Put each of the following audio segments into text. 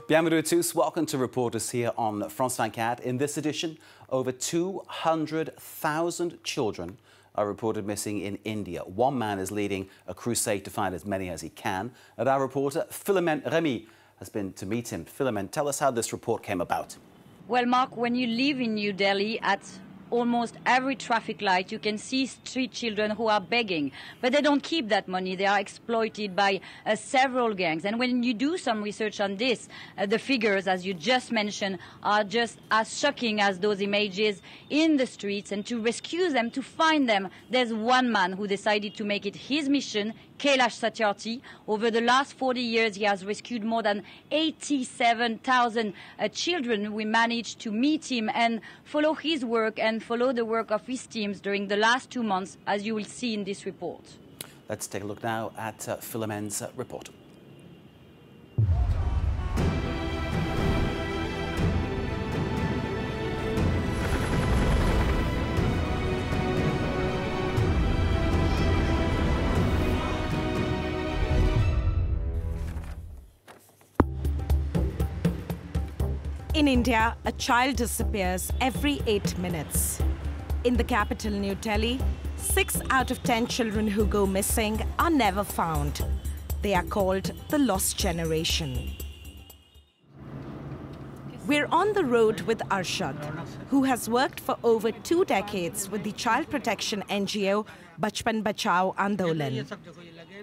Bienvenue à tous. Welcome to Reporters here on France 24. In this edition, over 200,000 children are reported missing in India. One man is leading a crusade to find as many as he can. And our reporter, Philomène Remy, has been to meet him. Philomène, tell us how this report came about. Well, Mark, when you live in New Delhi, at almost every traffic light, you can see street children who are begging. But they don't keep that money. They are exploited by several gangs. And when you do some research on this, the figures, as you just mentioned, are just as shocking as those images in the streets. And to rescue them, to find them, there's one man who decided to make it his mission, Kailash Satyarthi. Over the last 40 years, he has rescued more than 87,000 children. We managed to meet him and follow his work and follow the work of his teams during the last 2 months, as you will see in this report. Let's take a look now at Philomène's report. In India, a child disappears every 8 minutes. In the capital, New Delhi, 6 out of 10 children who go missing are never found. They are called the lost generation. We're on the road with Arshad, who has worked for over 2 decades with the child protection NGO Bachpan Bachao Andolan.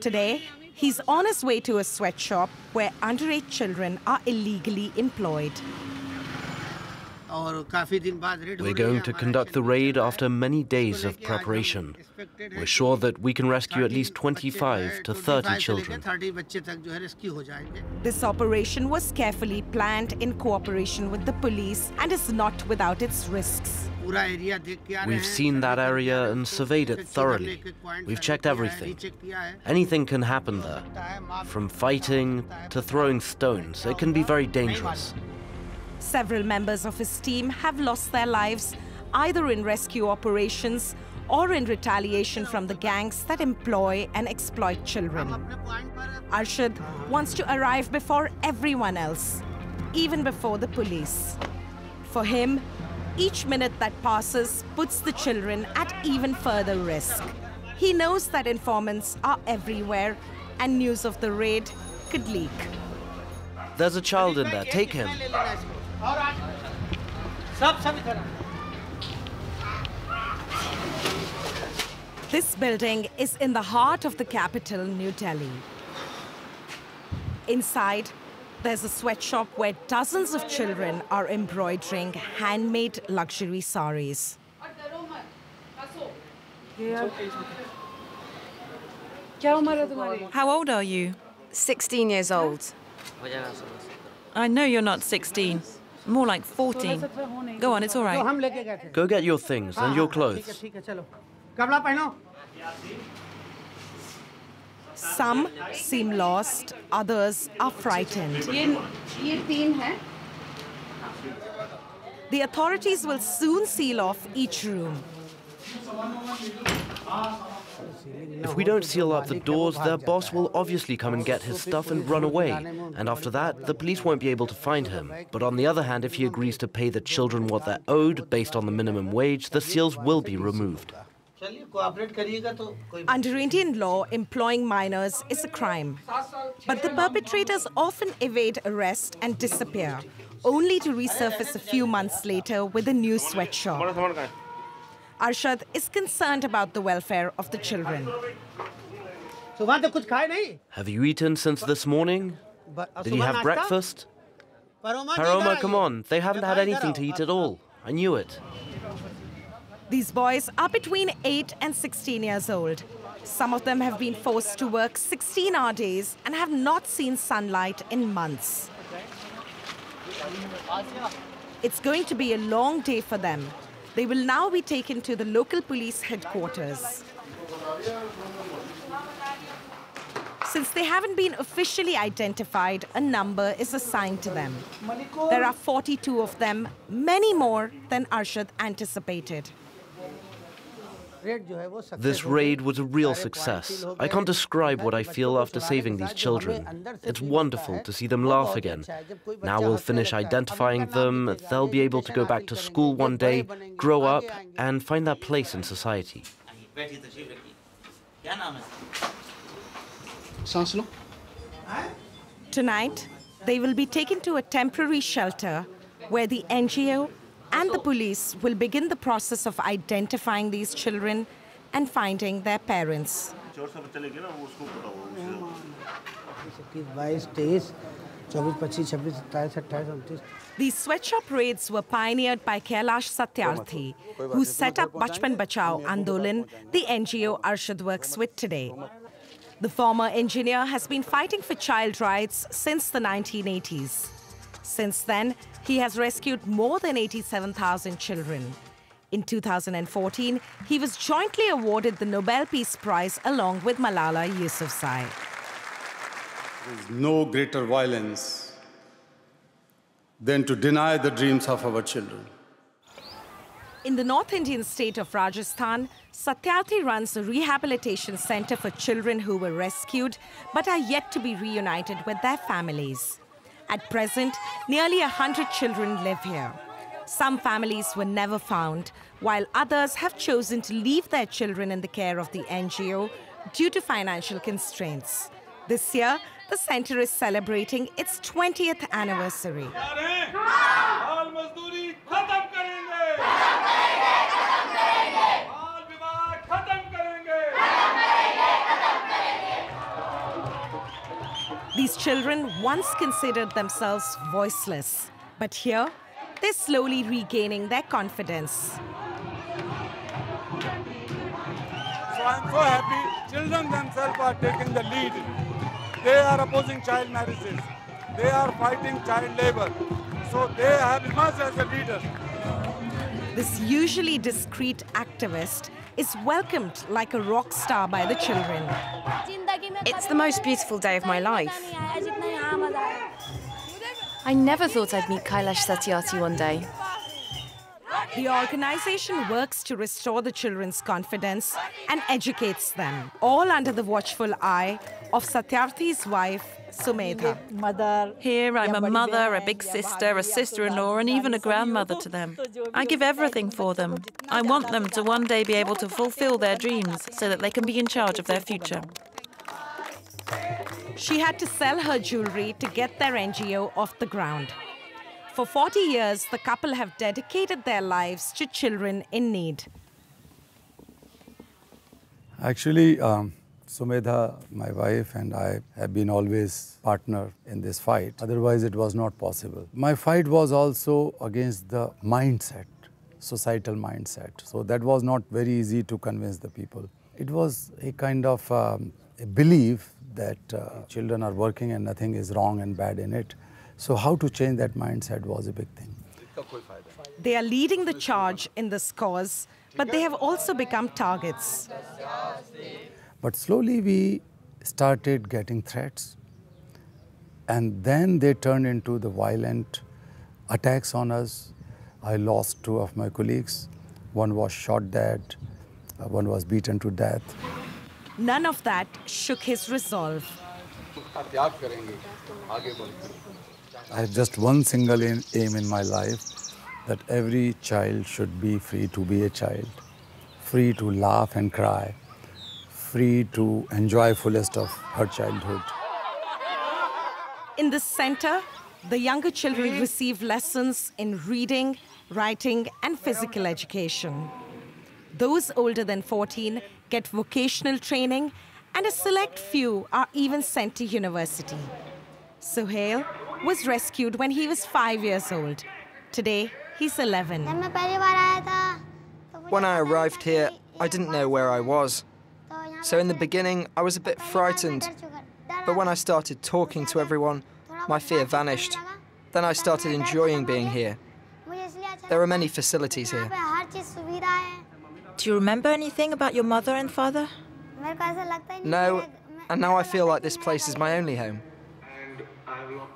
Today, he's on his way to a sweatshop where underage children are illegally employed. We're going to conduct the raid after many days of preparation. We're sure that we can rescue at least 25 to 30 children. This operation was carefully planned in cooperation with the police and is not without its risks. We've seen that area and surveyed it thoroughly. We've checked everything. Anything can happen there. From fighting to throwing stones, it can be very dangerous. Several members of his team have lost their lives either in rescue operations or in retaliation from the gangs that employ and exploit children. Arshad wants to arrive before everyone else, even before the police. For him, each minute that passes puts the children at even further risk. He knows that informants are everywhere and news of the raid could leak. There's a child in there. Take him. This building is in the heart of the capital, New Delhi. Inside, there's a sweatshop where dozens of children are embroidering handmade luxury saris. How old are you? 16 years old. I know you're not 16. More like 14. Go on, it's all right. Go get your things and your clothes. Some seem lost, others are frightened. The authorities will soon seal off each room. If we don't seal up the doors, their boss will obviously come and get his stuff and run away. And after that, the police won't be able to find him. But on the other hand, if he agrees to pay the children what they're owed based on the minimum wage, the seals will be removed. Under Indian law, employing minors is a crime. But the perpetrators often evade arrest and disappear, only to resurface a few months later with a new sweatshop. Arshad is concerned about the welfare of the children. Have you eaten since this morning? Did you have breakfast? Paroma, come on. They haven't had anything to eat at all. I knew it. These boys are between 8 and 16 years old. Some of them have been forced to work 16-hour days and have not seen sunlight in months. It's going to be a long day for them. They will now be taken to the local police headquarters. Since they haven't been officially identified, a number is assigned to them. There are 42 of them, many more than Arshad anticipated. This raid was a real success. I can't describe what I feel after saving these children. It's wonderful to see them laugh again. Now we'll finish identifying them, they'll be able to go back to school one day, grow up, and find their place in society. Tonight, they will be taken to a temporary shelter where the NGO and the police will begin the process of identifying these children and finding their parents. These sweatshop raids were pioneered by Kailash Satyarthi, who set up Bachpan Bachao Andolan, the NGO Arshad works with today. The former engineer has been fighting for child rights since the 1980s. Since then, he has rescued more than 87,000 children. In 2014, he was jointly awarded the Nobel Peace Prize along with Malala Yousafzai. There is no greater violence than to deny the dreams of our children. In the North Indian state of Rajasthan, Satyarthi runs a rehabilitation center for children who were rescued but are yet to be reunited with their families. At present, nearly 100 children live here. Some families were never found, while others have chosen to leave their children in the care of the NGO due to financial constraints. This year, the center is celebrating its 20th anniversary. These children once considered themselves voiceless, but here they're slowly regaining their confidence. So I'm so happy. Children themselves are taking the lead. They are opposing child marriages. They are fighting child labor. So they have emerged as a leader. This usually discreet activist is welcomed like a rock star by the children. It's the most beautiful day of my life. I never thought I'd meet Kailash Satyarthi one day. The organization works to restore the children's confidence and educates them, all under the watchful eye of Satyarthi's wife, Sumedha. Here I'm a mother, a big sister, a sister-in-law, and even a grandmother to them. I give everything for them. I want them to one day be able to fulfill their dreams so that they can be in charge of their future. She had to sell her jewelry to get their NGO off the ground. For 40 years, the couple have dedicated their lives to children in need. Actually, Sumedha, my wife, and I have been always partner in this fight. Otherwise, it was not possible. My fight was also against the mindset, societal mindset. So that was not very easy to convince the people. It was a kind of a belief that children are working and nothing is wrong and bad in it. So how to change that mindset was a big thing. They are leading the charge in this cause, but they have also become targets. But slowly we started getting threats, and then they turned into the violent attacks on us. I lost 2 of my colleagues. One was shot dead, one was beaten to death. None of that shook his resolve. I have just one single aim in my life, that every child should be free to be a child, free to laugh and cry, free to enjoy fullest of her childhood. In this center, the younger children receive lessons in reading, writing, and physical education. Those older than 14 get vocational training, and a select few are even sent to university. Suhail was rescued when he was 5 years old. Today, he's 11. When I arrived here, I didn't know where I was. So in the beginning, I was a bit frightened. But when I started talking to everyone, my fear vanished. Then I started enjoying being here. There are many facilities here. Do you remember anything about your mother and father? No, and now I feel like this place is my only home.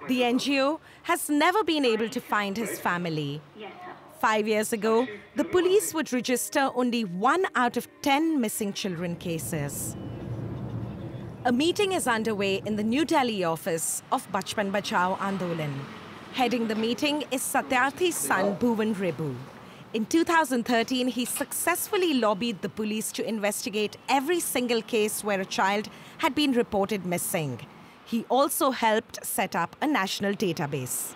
The NGO has never been able to find his family. 5 years ago, the police would register only 1 out of 10 missing children cases. A meeting is underway in the New Delhi office of Bachpan Bachao Andolan. Heading the meeting is Satyarthi's son, Bhuvan Rebu. In 2013, he successfully lobbied the police to investigate every single case where a child had been reported missing. He also helped set up a national database.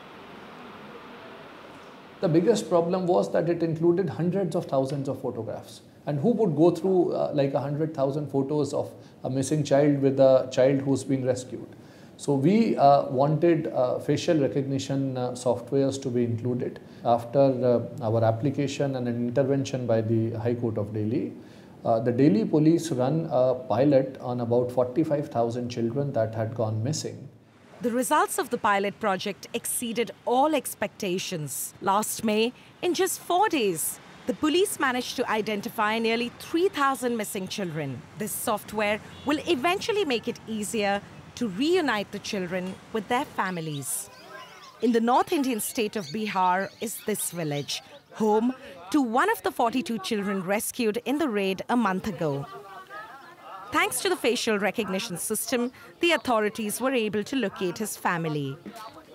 The biggest problem was that it included hundreds of thousands of photographs. And who would go through like 100,000 photos of a missing child with a child who's been rescued? So we wanted facial recognition softwares to be included. After our application and an intervention by the High Court of Delhi, the Delhi police run a pilot on about 45,000 children that had gone missing. The results of the pilot project exceeded all expectations. Last May, in just 4 days, the police managed to identify nearly 3,000 missing children. This software will eventually make it easier to reunite the children with their families. In the North Indian state of Bihar is this village, home to one of the 42 children rescued in the raid a month ago. Thanks to the facial recognition system, the authorities were able to locate his family.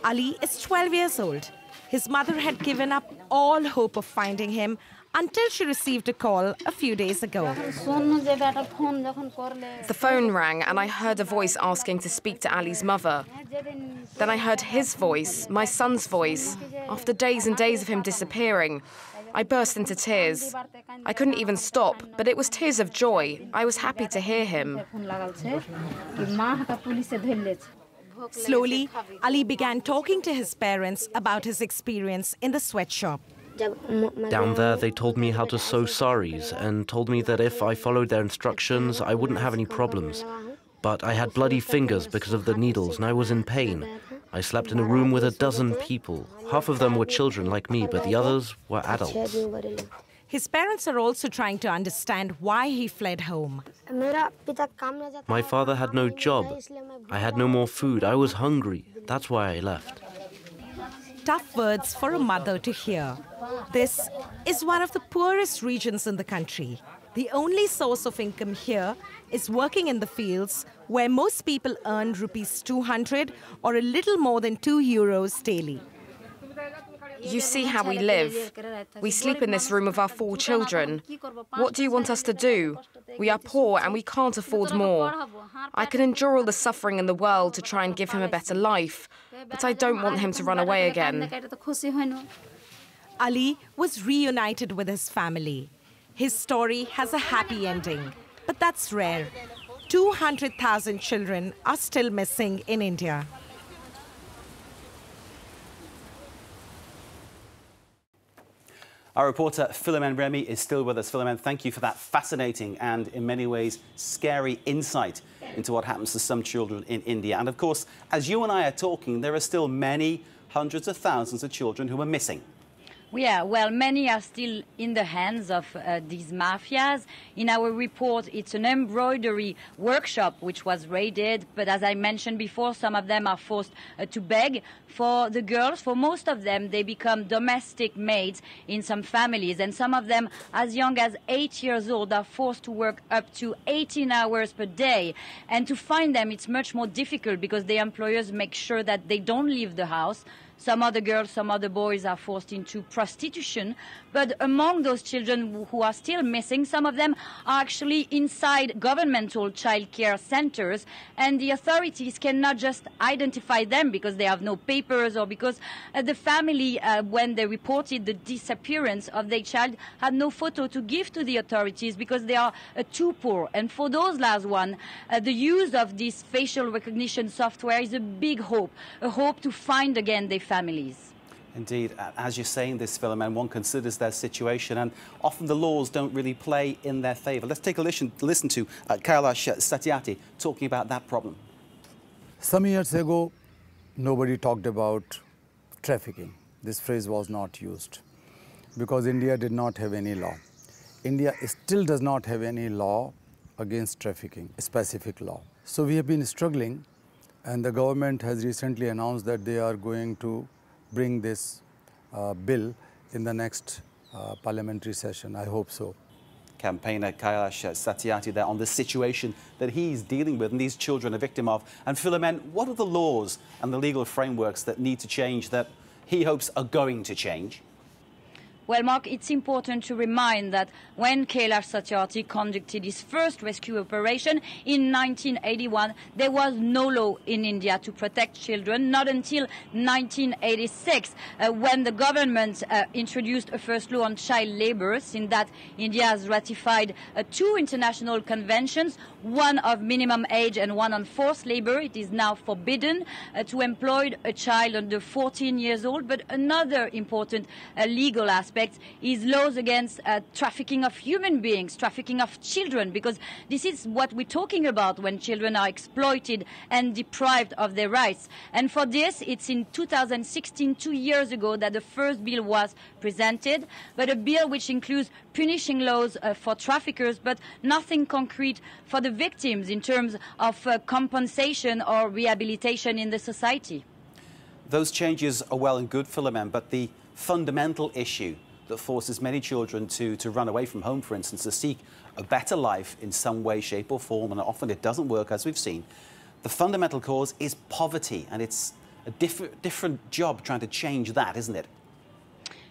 Ali is 12 years old. His mother had given up all hope of finding him until she received a call a few days ago. The phone rang and I heard a voice asking to speak to Ali's mother. Then I heard his voice, my son's voice. After days and days of him disappearing, I burst into tears. I couldn't even stop, but it was tears of joy. I was happy to hear him. Slowly, Ali began talking to his parents about his experience in the sweatshop. Down there, they told me how to sew saris and told me that if I followed their instructions, I wouldn't have any problems. But I had bloody fingers because of the needles and I was in pain. I slept in a room with a dozen people. Half of them were children like me, but the others were adults. His parents are also trying to understand why he fled home. My father had no job. I had no more food. I was hungry. That's why I left. Tough words for a mother to hear. This is one of the poorest regions in the country. The only source of income here is working in the fields, where most people earn rupees 200 or a little more than €2 daily. You see how we live. We sleep in this room with our 4 children. What do you want us to do? We are poor and we can't afford more. I can endure all the suffering in the world to try and give him a better life, but I don't want him to run away again. Ali was reunited with his family. His story has a happy ending, but that's rare. 200,000 children are still missing in India. Our reporter Philomène Remy is still with us. Philomène, thank you for that fascinating and in many ways scary insight into what happens to some children in India. And of course, as you and I are talking, there are still many hundreds of thousands of children who are missing. Yeah, well, many are still in the hands of these mafias. In our report, it's an embroidery workshop which was raided, but as I mentioned before, some of them are forced to beg. For the girls, for most of them, they become domestic maids in some families, and some of them, as young as 8 years old, are forced to work up to 18 hours per day. And to find them, it's much more difficult because the employers make sure that they don't leave the house. Some other girls, some other boys are forced into prostitution. But among those children who are still missing, some of them are actually inside governmental childcare centers. And the authorities cannot just identify them because they have no papers or because the family, when they reported the disappearance of their child, had no photo to give to the authorities because they are too poor. And for those last one, the use of this facial recognition software is a big hope, a hope to find again their families. Indeed, as you're saying this, Philomène, one considers their situation and often the laws don't really play in their favour. Let's take a listen to Kailash Satyarthi talking about that problem. Some years ago, nobody talked about trafficking. This phrase was not used because India did not have any law. India still does not have any law against trafficking, a specific law. So we have been struggling, and the government has recently announced that they are going to bring this bill in the next parliamentary session. I hope so. Campaigner Kailash Satyarthi there on the situation that he's dealing with and these children are victim of. And Philomen, what are the laws and the legal frameworks that need to change that he hopes are going to change? Well, Mark, it's important to remind that when Kailash Satyarthi conducted his first rescue operation in 1981, there was no law in India to protect children, not until 1986, when the government introduced a first law on child labor, in that India has ratified 2 international conventions, one of minimum age and one on forced labor. It is now forbidden to employ a child under 14 years old, but another important legal aspect is laws against trafficking of human beings, trafficking of children, because this is what we're talking about when children are exploited and deprived of their rights. And for this, it's in 2016, 2 years ago, that the first bill was presented, but a bill which includes punishing laws for traffickers, but nothing concrete for the victims in terms of compensation or rehabilitation in the society. Those changes are well and good, Philomen, but the fundamental issue that forces many children to run away from home, for instance, to seek a better life in some way, shape or form, and often it doesn't work, as we've seen. The fundamental cause is poverty, and it's a different job trying to change that, isn't it?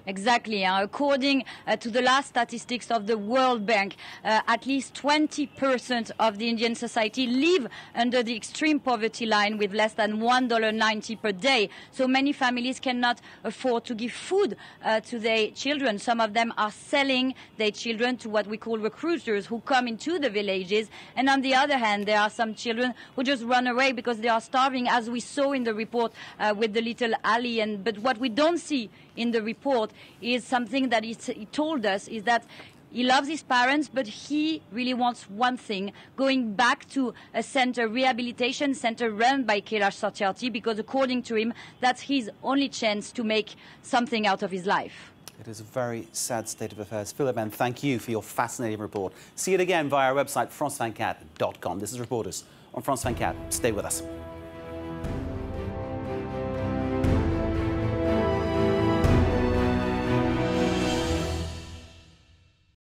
Exactly. According to the last statistics of the World Bank, at least 20% of the Indian society live under the extreme poverty line with less than $1.90 per day. So many families cannot afford to give food to their children. Some of them are selling their children to what we call recruiters who come into the villages. And on the other hand, there are some children who just run away because they are starving, as we saw in the report with the little Ali. But what we don't see in the report is something that he told us, is that he loves his parents, but he really wants one thing: going back to a center, rehabilitation center run by Kailash Satyarthi, because according to him, that's his only chance to make something out of his life. It is a very sad state of affairs. Philomen, thank you for your fascinating report. See it again via our website, france24.com. This is Reporters on France 24. Stay with us.